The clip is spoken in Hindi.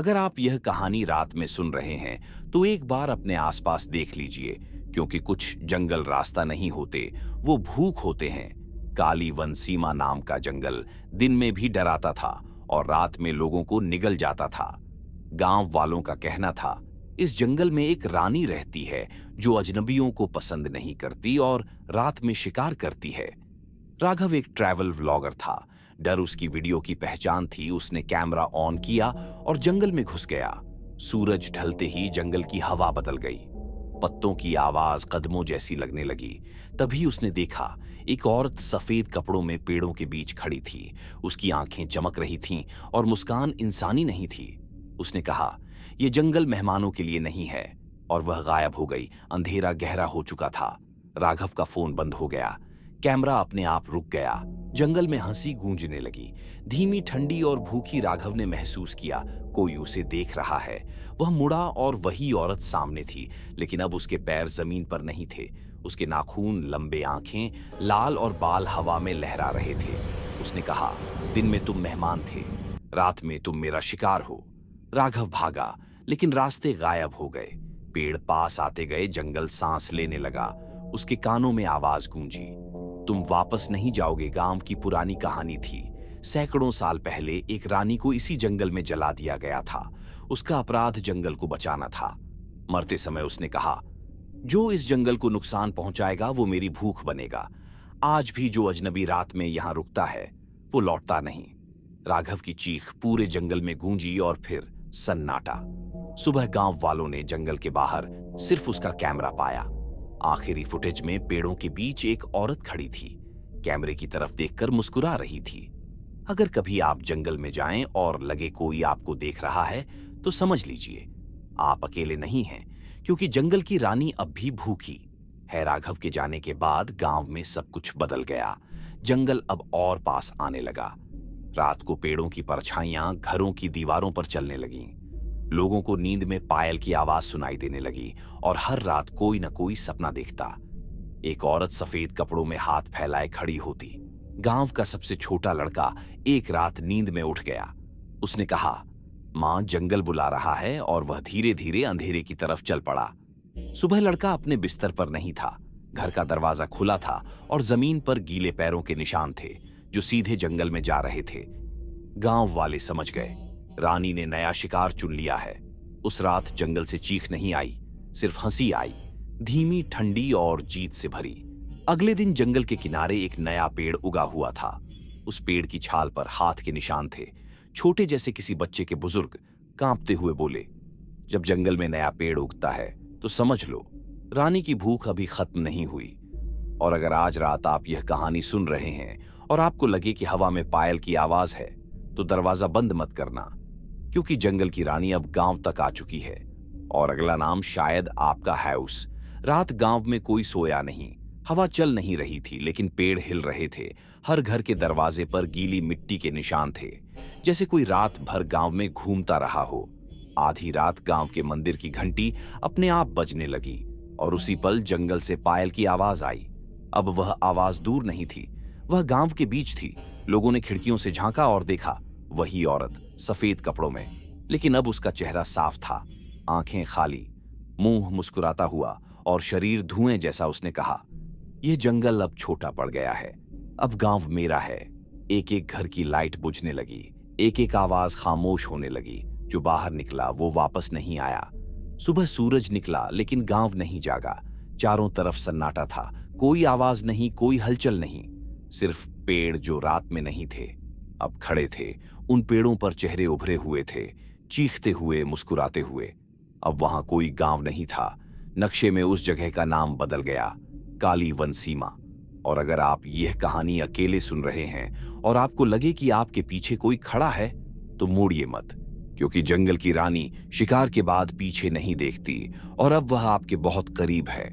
अगर आप यह कहानी रात में सुन रहे हैं तो एक बार अपने आसपास देख लीजिए, क्योंकि कुछ जंगल रास्ता नहीं होते, वो भूख होते हैं। काली वन सीमा नाम का जंगल दिन में भी डराता था और रात में लोगों को निगल जाता था। गांव वालों का कहना था, इस जंगल में एक रानी रहती है जो अजनबियों को पसंद नहीं करती और रात में शिकार करती है। राघव एक ट्रैवल व्लॉगर था। डर उसकी वीडियो की पहचान थी। उसने कैमरा ऑन किया और जंगल में घुस गया। सूरज ढलते ही जंगल की हवा बदल गई। पत्तों की आवाज कदमों जैसी लगने लगी। तभी उसने देखा, एक औरत सफेद कपड़ों में पेड़ों के बीच खड़ी थी। उसकी आंखें चमक रही थीं और मुस्कान इंसानी नहीं थी। उसने कहा, यह जंगल मेहमानों के लिए नहीं है। और वह गायब हो गई। अंधेरा गहरा हो चुका था। राघव का फोन बंद हो गया। कैमरा अपने आप रुक गया। जंगल में हंसी गूंजने लगी। धीमी, ठंडी और भूखी। राघव ने महसूस किया कोई उसे देख रहा है। वह मुड़ा और वही औरत सामने थी, लेकिन अब उसके पैर जमीन पर नहीं थे। उसके नाखून, लंबे आंखें लाल और बाल हवा में लहरा रहे थे। उसने कहा, दिन में तुम मेहमान थे, रात में तुम मेरा शिकार हो। राघव भागा, लेकिन रास्ते गायब हो गए। पेड़ पास आते गए। जंगल सांस लेने लगा। उसके कानों में आवाज गूंजी, तुम वापस नहीं जाओगे। गांव की पुरानी कहानी थी। सैकड़ों साल पहले एक रानी को इसी जंगल में जला दिया गया था। उसका अपराध जंगल को बचाना था। मरते समय उसने कहा, जो इस जंगल को नुकसान पहुंचाएगा वो मेरी भूख बनेगा। आज भी जो अजनबी रात में यहां रुकता है वो लौटता नहीं। राघव की चीख पूरे जंगल में गूंजी और फिर सन्नाटा। सुबह गांव वालों ने जंगल के बाहर सिर्फ उसका कैमरा पाया। आखिरी फुटेज में पेड़ों के बीच एक औरत खड़ी थी। कैमरे की तरफ देखकर मुस्कुरा रही थी। अगर कभी आप जंगल में जाएं और लगे कोई आपको देख रहा है तो समझ लीजिए आप अकेले नहीं हैं, क्योंकि जंगल की रानी अब भी भूखी है। राघव के जाने के बाद गांव में सब कुछ बदल गया। जंगल अब और पास आने लगा। रात को पेड़ों की परछाइयां घरों की दीवारों पर चलने लगीं। लोगों को नींद में पायल की आवाज सुनाई देने लगी और हर रात कोई न कोई सपना देखता। एक औरत सफेद कपड़ों में हाथ फैलाए खड़ी होती। गांव का सबसे छोटा लड़का एक रात नींद में उठ गया। उसने कहा, मां, जंगल बुला रहा है, और वह धीरे धीरे अंधेरे की तरफ चल पड़ा। सुबह लड़का अपने बिस्तर पर नहीं था। घर का दरवाजा खुला था और जमीन पर गीले पैरों के निशान थे जो सीधे जंगल में जा रहे थे। गांव वाले समझ गए, रानी ने नया शिकार चुन लिया है। उस रात जंगल से चीख नहीं आई, सिर्फ हंसी आई, धीमी, ठंडी और जीत से भरी। अगले दिन जंगल के किनारे एक नया पेड़ उगा हुआ था। उस पेड़ की छाल पर हाथ के निशान थे, छोटे जैसे किसी बच्चे के। बुजुर्ग कांपते हुए बोले, जब जंगल में नया पेड़ उगता है तो समझ लो रानी की भूख अभी खत्म नहीं हुई। और अगर आज रात आप यह कहानी सुन रहे हैं और आपको लगे कि हवा में पायल की आवाज है, तो दरवाजा बंद मत करना, क्योंकि जंगल की रानी अब गांव तक आ चुकी है और अगला नाम शायद आपका है। उस रात गांव में कोई सोया नहीं। हवा चल नहीं रही थी, लेकिन पेड़ हिल रहे थे। हर घर के दरवाजे पर गीली मिट्टी के निशान थे, जैसे कोई रात भर गांव में घूमता रहा हो। आधी रात गांव के मंदिर की घंटी अपने आप बजने लगी और उसी पल जंगल से पायल की आवाज आई। अब वह आवाज दूर नहीं थी, वह गांव के बीच थी। लोगों ने खिड़कियों से झांका और देखा, वही औरत सफेद कपड़ों में, लेकिन अब उसका चेहरा साफ था, आंखें खाली, मुंह मुस्कुराता हुआ और शरीर धुएं जैसा। उसने कहा, यह जंगल अब छोटा पड़ गया है, अब गांव मेरा है। एक एक घर की लाइट बुझने लगी, एक एक आवाज खामोश होने लगी। जो बाहर निकला वो वापस नहीं आया। सुबह सूरज निकला, लेकिन गांव नहीं जागा। चारों तरफ सन्नाटा था, कोई आवाज नहीं, कोई हलचल नहीं। सिर्फ पेड़ जो रात में नहीं थे, अब खड़े थे। उन पेड़ों पर चेहरे उभरे हुए थे, चीखते हुए, मुस्कुराते हुए। अब वहां कोई गांव नहीं था। नक्शे में उस जगह का नाम बदल गया, काली वन सीमा। और अगर आप यह कहानी अकेले सुन रहे हैं और आपको लगे कि आपके पीछे कोई खड़ा है, तो मोड़िए मत, क्योंकि जंगल की रानी शिकार के बाद पीछे नहीं देखती और अब वह आपके बहुत करीब है।